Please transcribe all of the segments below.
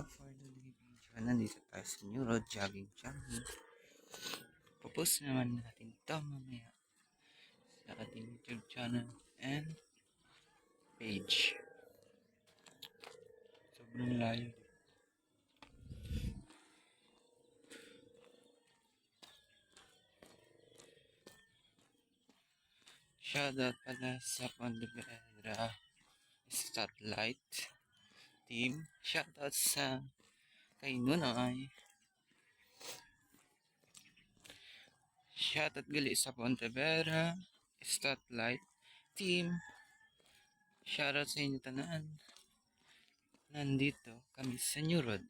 for the video. Nandito tayo sa New Road Jogging Channel. Popost naman natin ito mamaya sa ating YouTube channel and page. Sobrang layo. Shoutout pala sa Pontevedra Spotlight Team. Shoutout sa kay Nunay. Shoutout gali sa Pontevedra Spotlight Team. Shoutout sa inyo tanan. Nandito kami sa New Road.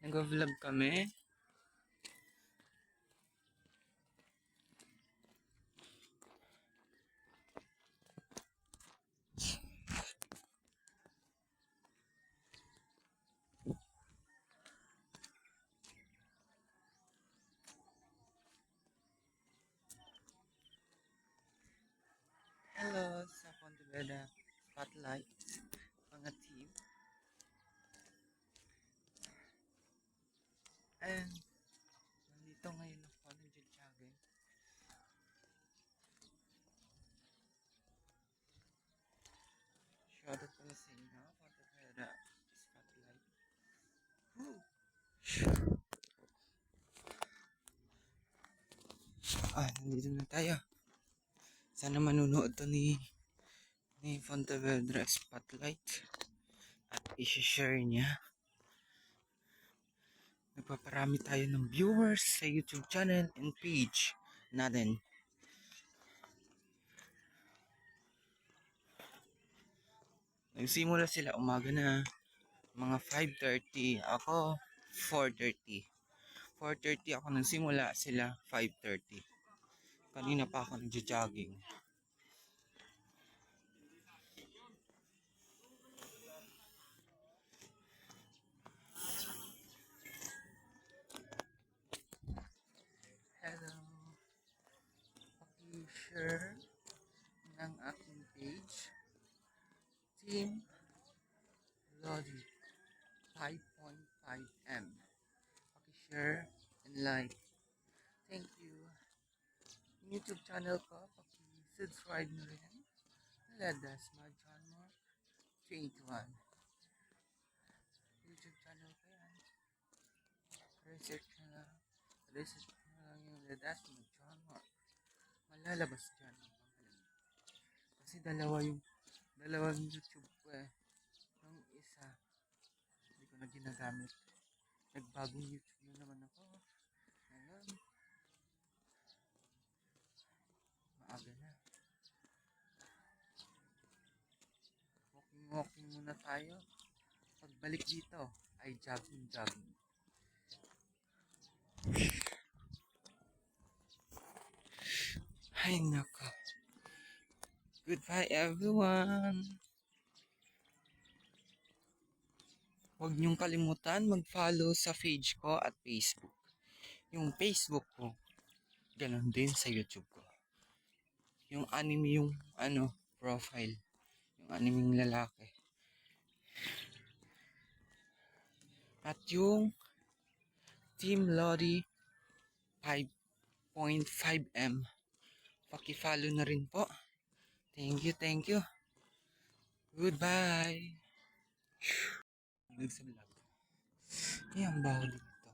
Nag-vlog kami. Hello sa Pontevedra Spotlight, mga team. And nandito ngayon ako nag-jogging. Shoutout pala sa inyo, Pontevedra Spotlight. Woo! Nandito na tayo. Sana manunood to ni Pontevedra Spotlight at i-share niya. Nagpaparami tayo ng viewers sa YouTube channel and page natin. Nagsimula sila umaga na mga 5:30. Ako 4:30. 4:30 ako nagsimula, sila 5:30. Kanina pa ako nagja-jogging. Hello. Paki-share ng aking page. Team Lodi 5.5M. Paki-share and like. Thank you. YouTube channel ko, paki-subscribe na rin. Ladas John Mark 21. YouTube channel ko yan. Research na lang yung Ladas John Mark. Malalabas dyan ang pangalan. Kasi dalawang YouTube ko eh. Yung isa, hindi ko na ginagamit. Nagbagong YouTube na naman ako. Ngayon, maaga na. Walking muna tayo. Pagbalik dito ay jogging. Ay nako. Goodbye everyone. Huwag niyong kalimutan mag-follow sa page ko at Facebook. Yung Facebook ko, ganun din sa YouTube ko. Yung anime yung profile. Yung animing lalaki. At yung Team Lodi 5.5M. Paki-follow na rin po. Thank you. Goodbye. Sa vlog. Ang baho dito.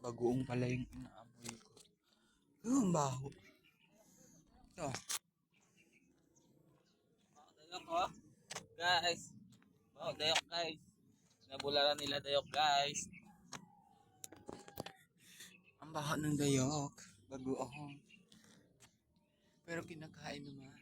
Bagoong pala yung inaamoy ko. Ang baho. Ito. Dayok ko. Guys. Dayok guys. Nabularan nila dayok guys. Ang baho ng dayok. Bagoong. Pero kinakain naman.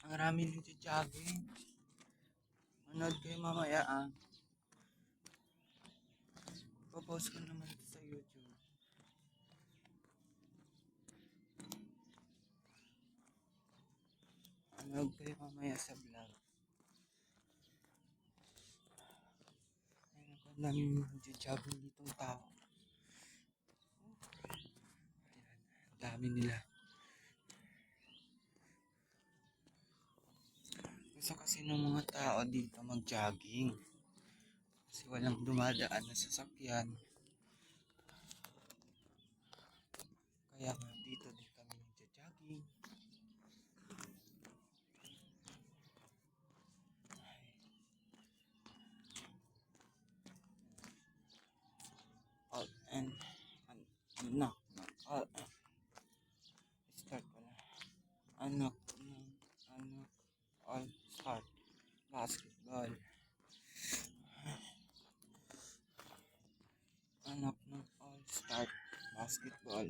Ang rami nito jogging. Manood kayo mamaya ah. Popost ko naman ito sa YouTube. Manood kayo mamaya sa vlog. Ayun ako, ang daming jogging ditong tao. Ayan, ang dami nila. Gusto kasi ng mga tao dito mag-jogging. Kasi walang dumadaan na sasakyan. Kaya nga dito din kami nagja-jogging. All and anak ng all. Start pala. Anak all start. Basketball. Anak ng all start. Basketball.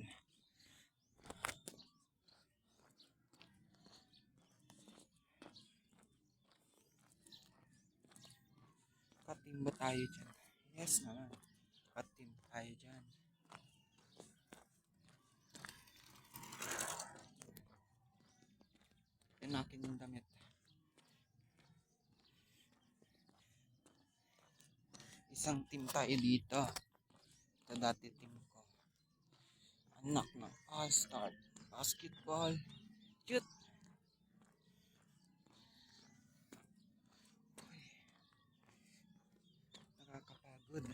Katim ba tayo dyan? Yes naman. Katim tayo dyan. Pinakin yung damit. Isang team tayo dito. Ito dati team ko. Anak ng all-star. Basketball. Cute. Nakakapagod.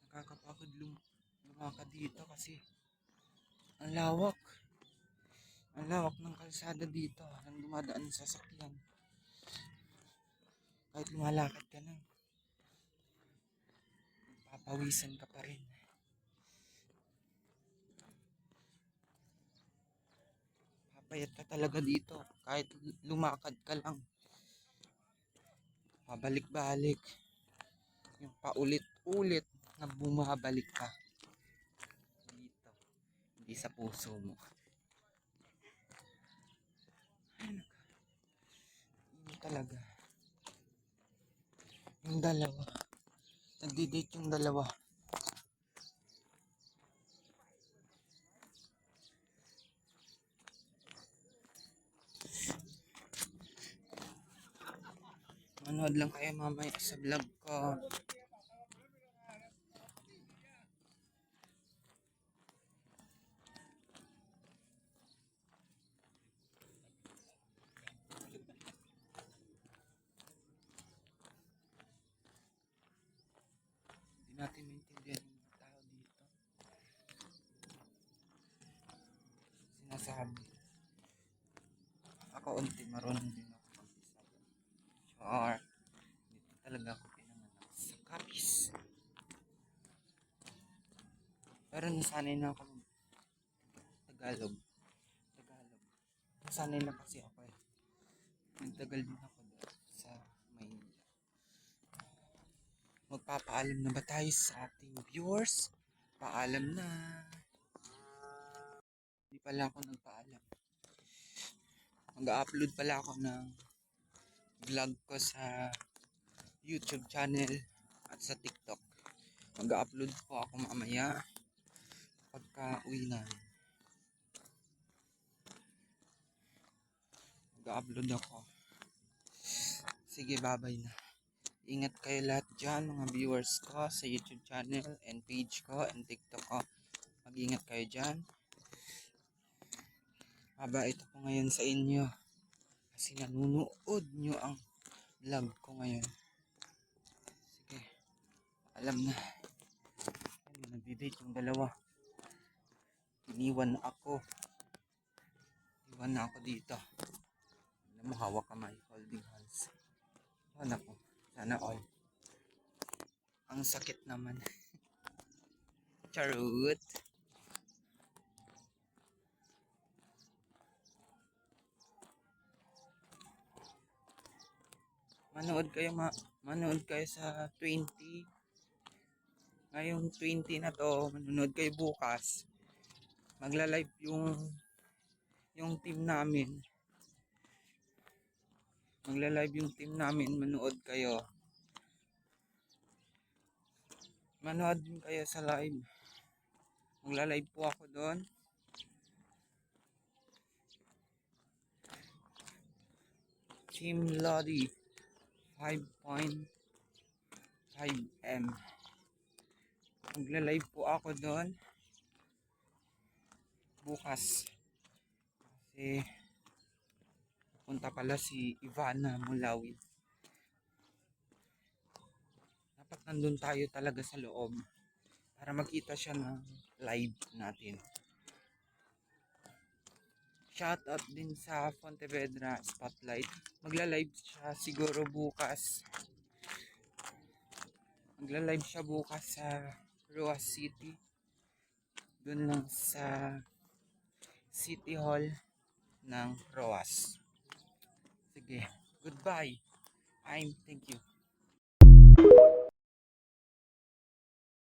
Nakakapagod lumakad dito kasi ang lawak. Ang lawak ng kalsada dito. Ang dumadaan sa sasakyan. Kahit lumalakad ka na, papawisan ka pa rin. Papayat ka talaga dito. Kahit lumakad ka lang. Pabalik-balik. Yung paulit-ulit na bumabalik ka. Dito. Hindi sa puso mo. Hindi talaga. Yung dalawa. Nagdi-date yung dalawa. Manood lang kayo mamaya sa vlog ko. Hindi natin maintindihan yung mga tao dito. Sinasabi. Ako unti marunong din ako mag-isa. Sure. Dito talaga ako pinanganak sa Capiz. Pero nasanay na ako ng Tagalog. Nasanay na kasi ako eh. Nagtagal din ako doon sa Maynila. Magpapaalam na ba tayo sa ating viewers? Paalam na. Hindi pala ako nagpaalam. Mag-upload pala ako ng vlog ko sa YouTube channel at sa TikTok. Mag-upload po ako mamaya pagka uwi na. Mag-upload ako. Sige, bye-bye na. Ingat kayo lahat dyan, mga viewers ko sa YouTube channel and page ko and TikTok ko. Mag-ingat kayo dyan. Mabait ako ngayon sa inyo kasi nanunood nyo ang vlog ko ngayon. Sige, alam na. Nagdi-date yung dalawa. Iniwan na ako. Iniwan na ako dito. Alam mo, hawak kamay, holding hands. Sana po. Sana all. Ang sakit naman. Charot. Manood kayo sa 20. Ngayong 20 na to, manonood kayo bukas. Magla-live yung team namin. Magla-live yung team namin, manood kayo. Manood din kayo sa live. Magla-live po ako doon. Team Lodi 5.5M. Magla-live po ako doon bukas. Kasi punta pala si Ivana Mulawin. Dapat nandun tayo talaga sa loob para makita siya ng live natin. Shoutout din sa Pontevedra Spotlight. Magla-live siya siguro bukas. Magla-live siya bukas sa Roas City. Doon lang sa City Hall ng Roas. Sige, goodbye. Thank you.